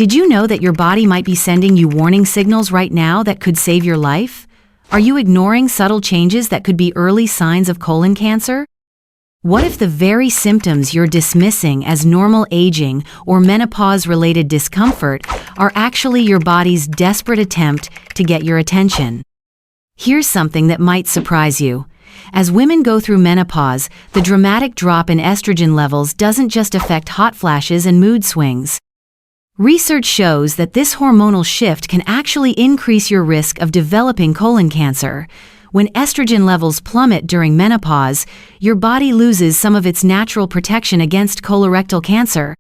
Did you know that your body might be sending you warning signals right now that could save your life? Are you ignoring subtle changes that could be early signs of colon cancer? What if the very symptoms you're dismissing as normal aging or menopause-related discomfort are actually your body's desperate attempt to get your attention? Here's something that might surprise you. As women go through menopause, the dramatic drop in estrogen levels doesn't just affect hot flashes and mood swings. Research shows that this hormonal shift can actually increase your risk of developing colon cancer. When estrogen levels plummet during menopause, your body loses some of its natural protection against colorectal cancer.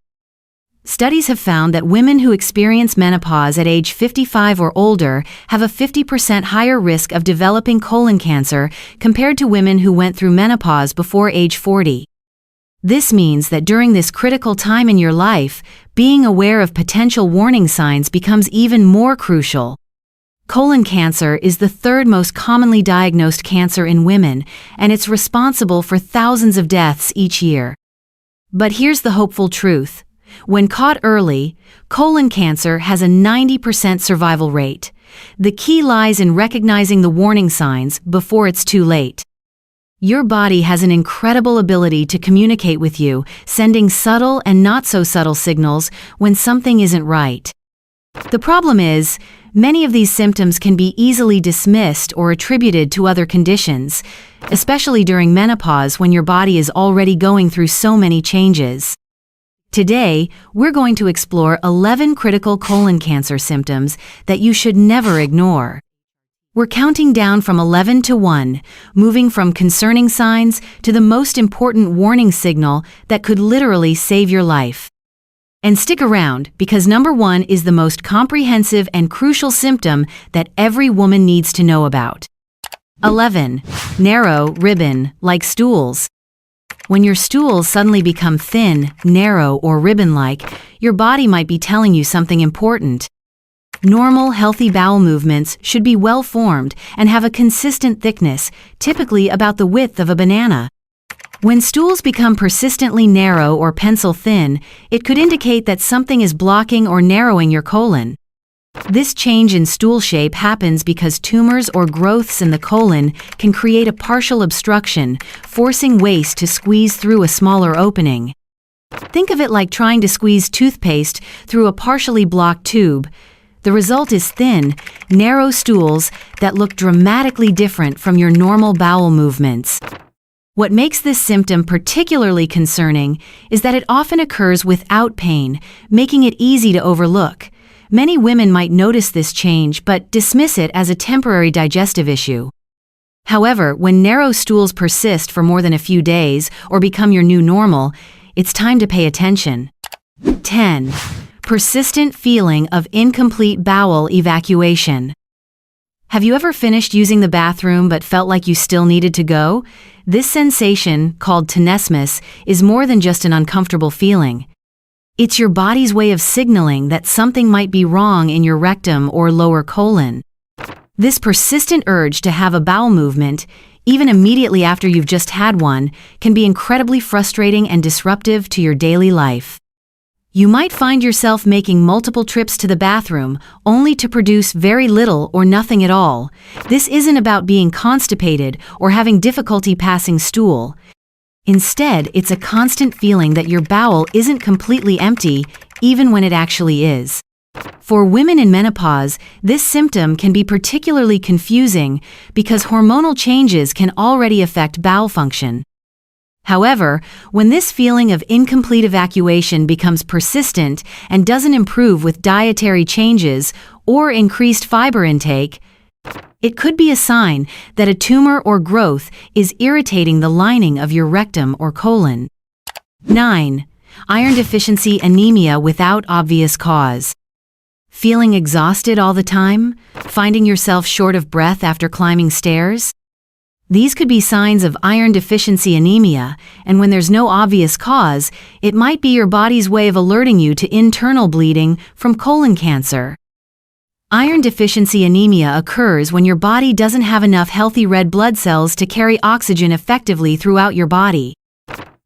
Studies have found that women who experience menopause at age 55 or older have a 50% higher risk of developing colon cancer compared to women who went through menopause before age 40. This means that during this critical time in your life, being aware of potential warning signs becomes even more crucial. Colon cancer is the third most commonly diagnosed cancer in women, and it's responsible for thousands of deaths each year. But here's the hopeful truth. When caught early, colon cancer has a 90% survival rate. The key lies in recognizing the warning signs before it's too late. Your body has an incredible ability to communicate with you, sending subtle and not-so-subtle signals when something isn't right. The problem is, many of these symptoms can be easily dismissed or attributed to other conditions, especially during menopause when your body is already going through so many changes. Today, we're going to explore 11 critical colon cancer symptoms that you should never ignore. We're counting down from 11 to 1, moving from concerning signs to the most important warning signal that could literally save your life. And stick around, because number 1 is the most comprehensive and crucial symptom that every woman needs to know about. 11. Narrow, ribbon-like stools. When your stools suddenly become thin, narrow, or ribbon-like, your body might be telling you something important. Normal, healthy bowel movements should be well-formed and have a consistent thickness, typically about the width of a banana. When stools become persistently narrow or pencil-thin, it could indicate that something is blocking or narrowing your colon. This change in stool shape happens because tumors or growths in the colon can create a partial obstruction, forcing waste to squeeze through a smaller opening. Think of it like trying to squeeze toothpaste through a partially blocked tube. The result is thin, narrow stools that look dramatically different from your normal bowel movements. What makes this symptom particularly concerning is that it often occurs without pain, making it easy to overlook. Many women might notice this change but dismiss it as a temporary digestive issue. However, when narrow stools persist for more than a few days or become your new normal, it's time to pay attention. 10. Persistent feeling of incomplete bowel evacuation. Have you ever finished using the bathroom but felt like you still needed to go? This sensation, called tenesmus, is more than just an uncomfortable feeling. It's your body's way of signaling that something might be wrong in your rectum or lower colon. This persistent urge to have a bowel movement, even immediately after you've just had one, can be incredibly frustrating and disruptive to your daily life. You might find yourself making multiple trips to the bathroom, only to produce very little or nothing at all. This isn't about being constipated or having difficulty passing stool. Instead, it's a constant feeling that your bowel isn't completely empty, even when it actually is. For women in menopause, this symptom can be particularly confusing because hormonal changes can already affect bowel function. However, when this feeling of incomplete evacuation becomes persistent and doesn't improve with dietary changes or increased fiber intake, it could be a sign that a tumor or growth is irritating the lining of your rectum or colon. 9. Iron deficiency anemia without obvious cause. Feeling exhausted all the time? Finding yourself short of breath after climbing stairs? These could be signs of iron deficiency anemia, and when there's no obvious cause, it might be your body's way of alerting you to internal bleeding from colon cancer. Iron deficiency anemia occurs when your body doesn't have enough healthy red blood cells to carry oxygen effectively throughout your body.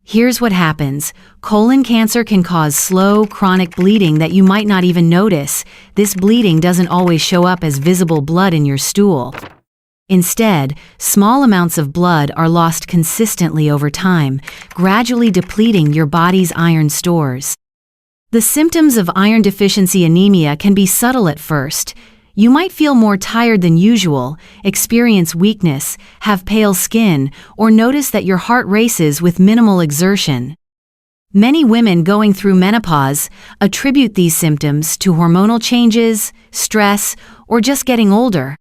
Here's what happens. Colon cancer can cause slow, chronic bleeding that you might not even notice. This bleeding doesn't always show up as visible blood in your stool. Instead, small amounts of blood are lost consistently over time, gradually depleting your body's iron stores. The symptoms of iron deficiency anemia can be subtle at first. You might feel more tired than usual, experience weakness, have pale skin, or notice that your heart races with minimal exertion. Many women going through menopause attribute these symptoms to hormonal changes, stress, or just getting older.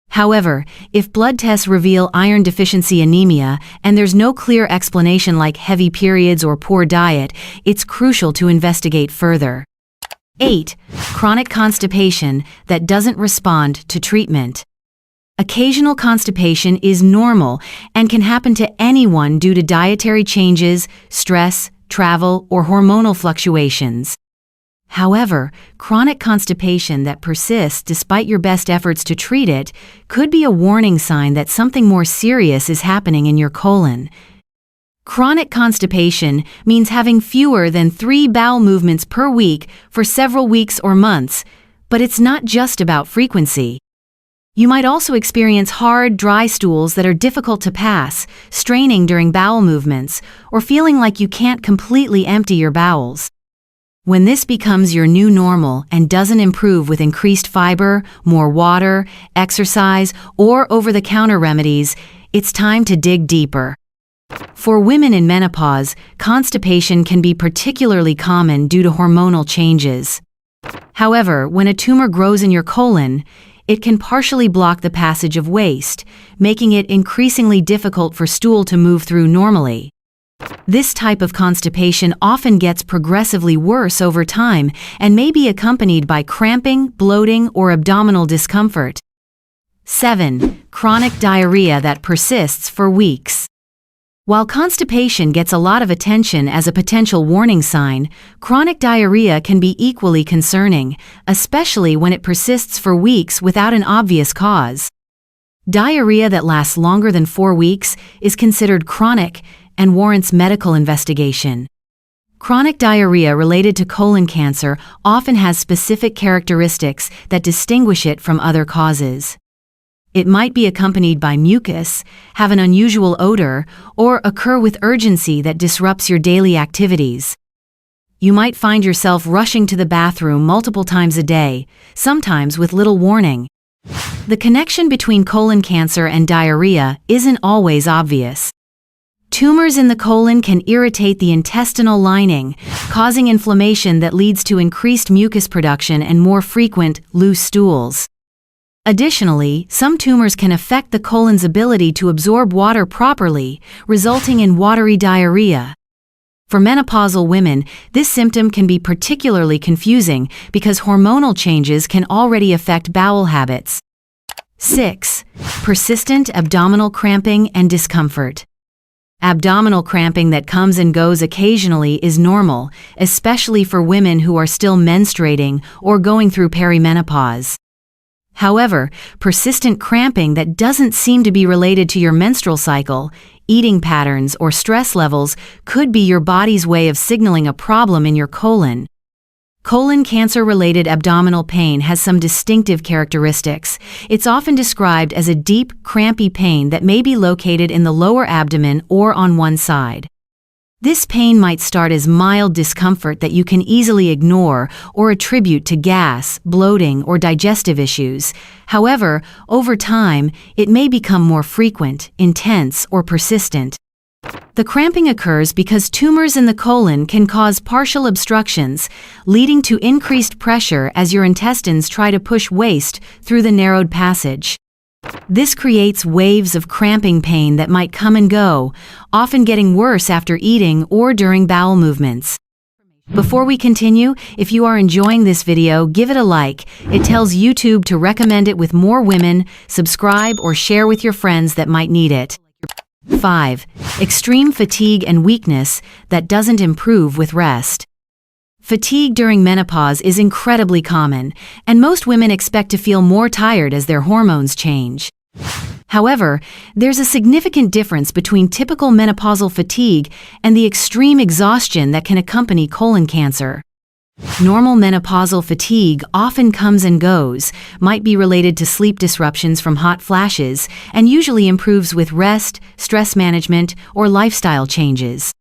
However, if blood tests reveal iron deficiency anemia and there's no clear explanation like heavy periods or poor diet, it's crucial to investigate further. 8. Chronic constipation that doesn't respond to treatment. Occasional constipation is normal and can happen to anyone due to dietary changes, stress, travel, or hormonal fluctuations. However, chronic constipation that persists despite your best efforts to treat it could be a warning sign that something more serious is happening in your colon. Chronic constipation means having fewer than 3 bowel movements per week for several weeks or months, but it's not just about frequency. You might also experience hard, dry stools that are difficult to pass, straining during bowel movements, or feeling like you can't completely empty your bowels. When this becomes your new normal and doesn't improve with increased fiber, more water, exercise, or over-the-counter remedies, it's time to dig deeper. For women in menopause, constipation can be particularly common due to hormonal changes. However, when a tumor grows in your colon, it can partially block the passage of waste, making it increasingly difficult for stool to move through normally. This type of constipation often gets progressively worse over time and may be accompanied by cramping, bloating, or abdominal discomfort. 7. Chronic diarrhea that persists for weeks. While constipation gets a lot of attention as a potential warning sign, chronic diarrhea can be equally concerning, especially when it persists for weeks without an obvious cause. Diarrhea that lasts longer than 4 weeks is considered chronic and warrants medical investigation. Chronic diarrhea related to colon cancer often has specific characteristics that distinguish it from other causes. It might be accompanied by mucus, have an unusual odor, or occur with urgency that disrupts your daily activities. You might find yourself rushing to the bathroom multiple times a day, sometimes with little warning. The connection between colon cancer and diarrhea isn't always obvious. Tumors in the colon can irritate the intestinal lining, causing inflammation that leads to increased mucus production and more frequent, loose stools. Additionally, some tumors can affect the colon's ability to absorb water properly, resulting in watery diarrhea. For menopausal women, this symptom can be particularly confusing because hormonal changes can already affect bowel habits. 6. Persistent abdominal cramping and discomfort. Abdominal cramping that comes and goes occasionally is normal, especially for women who are still menstruating or going through perimenopause. However, persistent cramping that doesn't seem to be related to your menstrual cycle, eating patterns, or stress levels could be your body's way of signaling a problem in your colon. Colon cancer-related abdominal pain has some distinctive characteristics. It's often described as a deep, crampy pain that may be located in the lower abdomen or on one side. This pain might start as mild discomfort that you can easily ignore or attribute to gas, bloating, or digestive issues. However, over time, it may become more frequent, intense, or persistent. The cramping occurs because tumors in the colon can cause partial obstructions, leading to increased pressure as your intestines try to push waste through the narrowed passage. This creates waves of cramping pain that might come and go, often getting worse after eating or during bowel movements. Before we continue, if you are enjoying this video, give it a like. It tells YouTube to recommend it with more women. Subscribe or share with your friends that might need it. 5. Extreme fatigue and weakness that doesn't improve with rest. Fatigue during menopause is incredibly common, and most women expect to feel more tired as their hormones change. However, there's a significant difference between typical menopausal fatigue and the extreme exhaustion that can accompany colon cancer. Normal menopausal fatigue often comes and goes, might be related to sleep disruptions from hot flashes, and usually improves with rest, stress management, or lifestyle changes.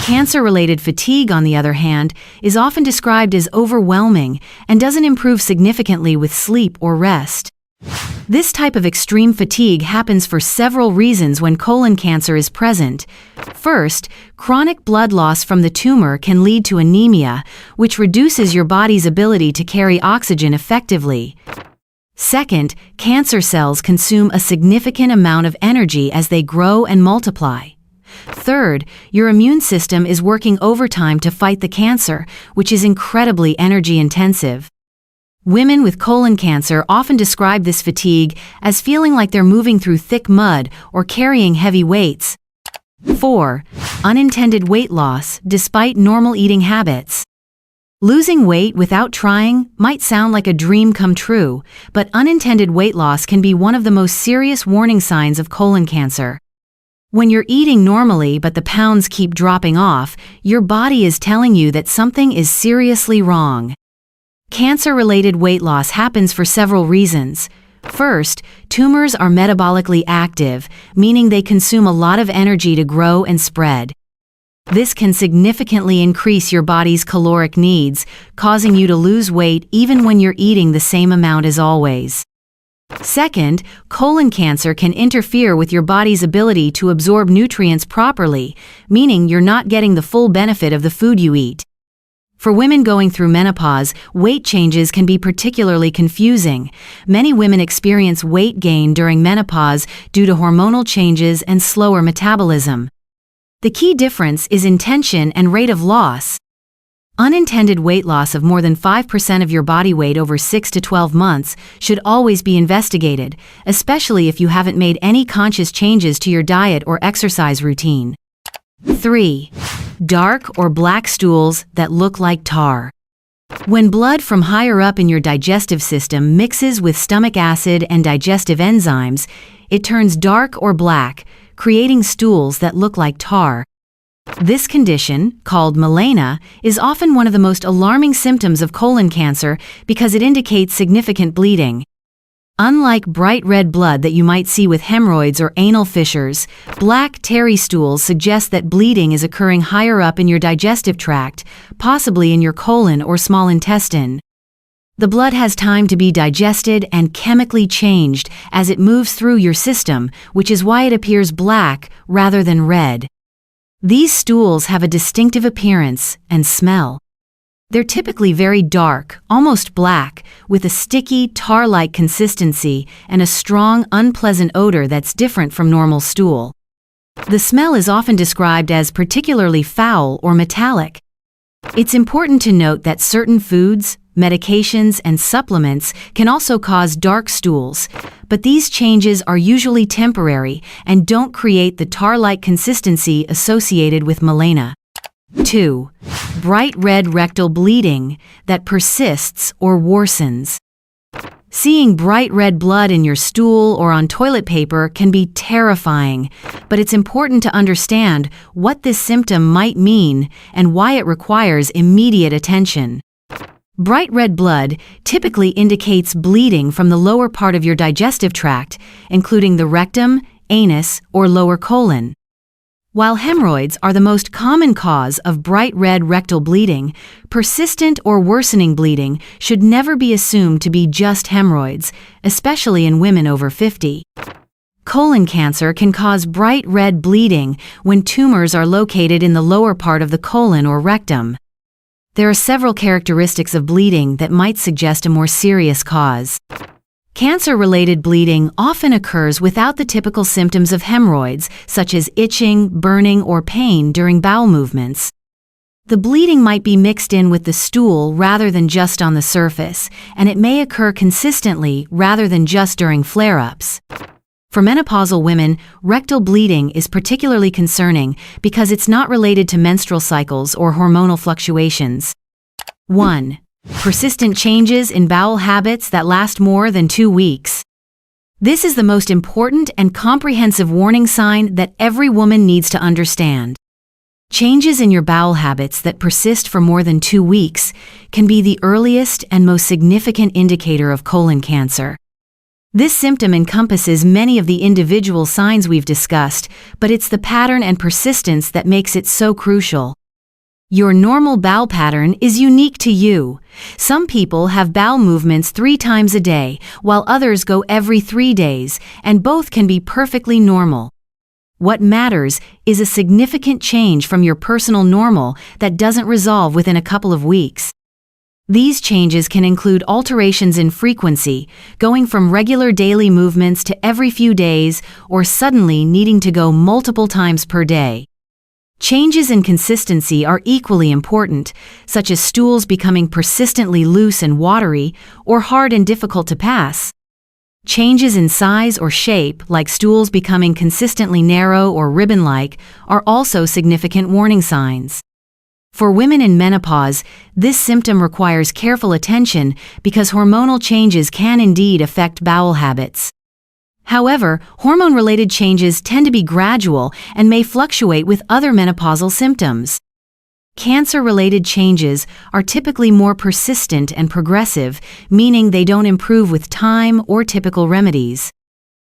Cancer-related fatigue, on the other hand, is often described as overwhelming and doesn't improve significantly with sleep or rest. This type of extreme fatigue happens for several reasons when colon cancer is present. First, chronic blood loss from the tumor can lead to anemia, which reduces your body's ability to carry oxygen effectively. Second, cancer cells consume a significant amount of energy as they grow and multiply. Third, your immune system is working overtime to fight the cancer, which is incredibly energy-intensive. Women with colon cancer often describe this fatigue as feeling like they're moving through thick mud or carrying heavy weights. 4. Unintended weight loss despite normal eating habits. Losing weight without trying might sound like a dream come true, but unintended weight loss can be one of the most serious warning signs of colon cancer. When you're eating normally but the pounds keep dropping off, your body is telling you that something is seriously wrong. Cancer-related weight loss happens for several reasons. First, tumors are metabolically active, meaning they consume a lot of energy to grow and spread. This can significantly increase your body's caloric needs, causing you to lose weight even when you're eating the same amount as always. Second, colon cancer can interfere with your body's ability to absorb nutrients properly, meaning you're not getting the full benefit of the food you eat. For women going through menopause, weight changes can be particularly confusing. Many women experience weight gain during menopause due to hormonal changes and slower metabolism. The key difference is intention and rate of loss. Unintended weight loss of more than 5% of your body weight over 6 to 12 months should always be investigated, especially if you haven't made any conscious changes to your diet or exercise routine. 3. Dark or black stools that look like tar. When blood from higher up in your digestive system mixes with stomach acid and digestive enzymes, it turns dark or black, creating stools that look like tar. This condition, called melena, is often one of the most alarming symptoms of colon cancer because it indicates significant bleeding. Unlike bright red blood that you might see with hemorrhoids or anal fissures, black tarry stools suggest that bleeding is occurring higher up in your digestive tract, possibly in your colon or small intestine. The blood has time to be digested and chemically changed as it moves through your system, which is why it appears black rather than red. These stools have a distinctive appearance and smell. They're typically very dark, almost black, with a sticky, tar-like consistency and a strong, unpleasant odor that's different from normal stool. The smell is often described as particularly foul or metallic. It's important to note that certain foods, medications, and supplements can also cause dark stools, but these changes are usually temporary and don't create the tar-like consistency associated with melena. 2. Bright red rectal bleeding that persists or worsens. Seeing bright red blood in your stool or on toilet paper can be terrifying, but it's important to understand what this symptom might mean and why it requires immediate attention. Bright red blood typically indicates bleeding from the lower part of your digestive tract, including the rectum, anus, or lower colon. While hemorrhoids are the most common cause of bright red rectal bleeding, persistent or worsening bleeding should never be assumed to be just hemorrhoids, especially in women over 50. Colon cancer can cause bright red bleeding when tumors are located in the lower part of the colon or rectum. There are several characteristics of bleeding that might suggest a more serious cause. Cancer-related bleeding often occurs without the typical symptoms of hemorrhoids, such as itching, burning, or pain during bowel movements. The bleeding might be mixed in with the stool rather than just on the surface, and it may occur consistently rather than just during flare-ups. For menopausal women, rectal bleeding is particularly concerning because it's not related to menstrual cycles or hormonal fluctuations. 1. Persistent changes in bowel habits that last more than 2 weeks. This is the most important and comprehensive warning sign that every woman needs to understand. Changes in your bowel habits that persist for more than 2 weeks can be the earliest and most significant indicator of colon cancer. This symptom encompasses many of the individual signs we've discussed, but it's the pattern and persistence that makes it so crucial. Your normal bowel pattern is unique to you. Some people have bowel movements 3 times a day, while others go every 3 days, and both can be perfectly normal. What matters is a significant change from your personal normal that doesn't resolve within a couple of weeks. These changes can include alterations in frequency, going from regular daily movements to every few days, or suddenly needing to go multiple times per day. Changes in consistency are equally important, such as stools becoming persistently loose and watery, or hard and difficult to pass. Changes in size or shape, like stools becoming consistently narrow or ribbon-like, are also significant warning signs. For women in menopause, this symptom requires careful attention because hormonal changes can indeed affect bowel habits. However, hormone-related changes tend to be gradual and may fluctuate with other menopausal symptoms. Cancer-related changes are typically more persistent and progressive, meaning they don't improve with time or typical remedies.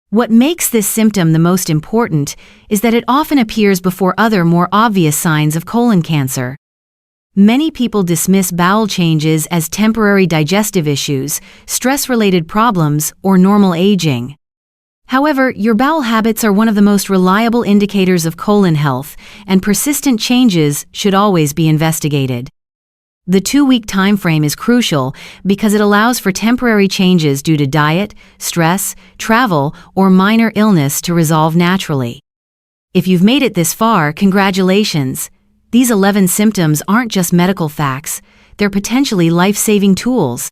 What makes this symptom the most important is that it often appears before other more obvious signs of colon cancer. Many people dismiss bowel changes as temporary digestive issues, stress-related problems, or normal aging. However, your bowel habits are one of the most reliable indicators of colon health, and persistent changes should always be investigated. The 2-week time frame is crucial because it allows for temporary changes due to diet, stress, travel, or minor illness to resolve naturally. If you've made it this far, congratulations! These 11 symptoms aren't just medical facts, they're potentially life-saving tools.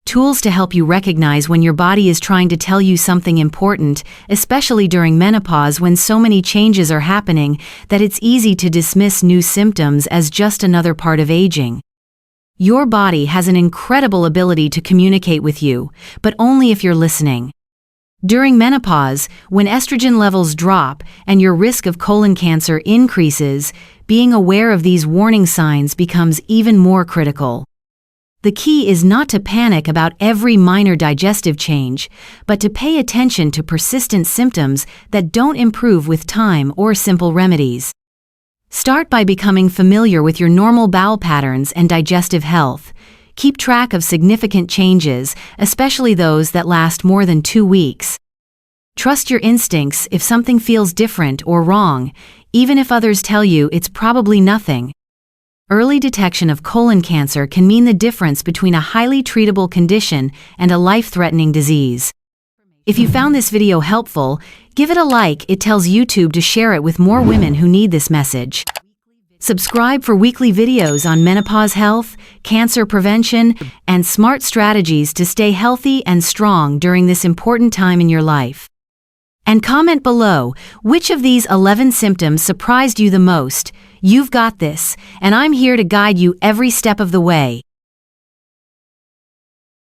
Tools to help you recognize when your body is trying to tell you something important, especially during menopause when so many changes are happening that it's easy to dismiss new symptoms as just another part of aging. Your body has an incredible ability to communicate with you, but only if you're listening. During menopause, when estrogen levels drop and your risk of colon cancer increases, being aware of these warning signs becomes even more critical. The key is not to panic about every minor digestive change, but to pay attention to persistent symptoms that don't improve with time or simple remedies. Start by becoming familiar with your normal bowel patterns and digestive health. Keep track of significant changes, especially those that last more than 2 weeks. Trust your instincts if something feels different or wrong, even if others tell you it's probably nothing. Early detection of colon cancer can mean the difference between a highly treatable condition and a life-threatening disease. If you found this video helpful, give it a like. It tells YouTube to share it with more women who need this message. Subscribe for weekly videos on menopause health, cancer prevention, and smart strategies to stay healthy and strong during this important time in your life. And comment below, which of these 11 symptoms surprised you the most? You've got this, and I'm here to guide you every step of the way.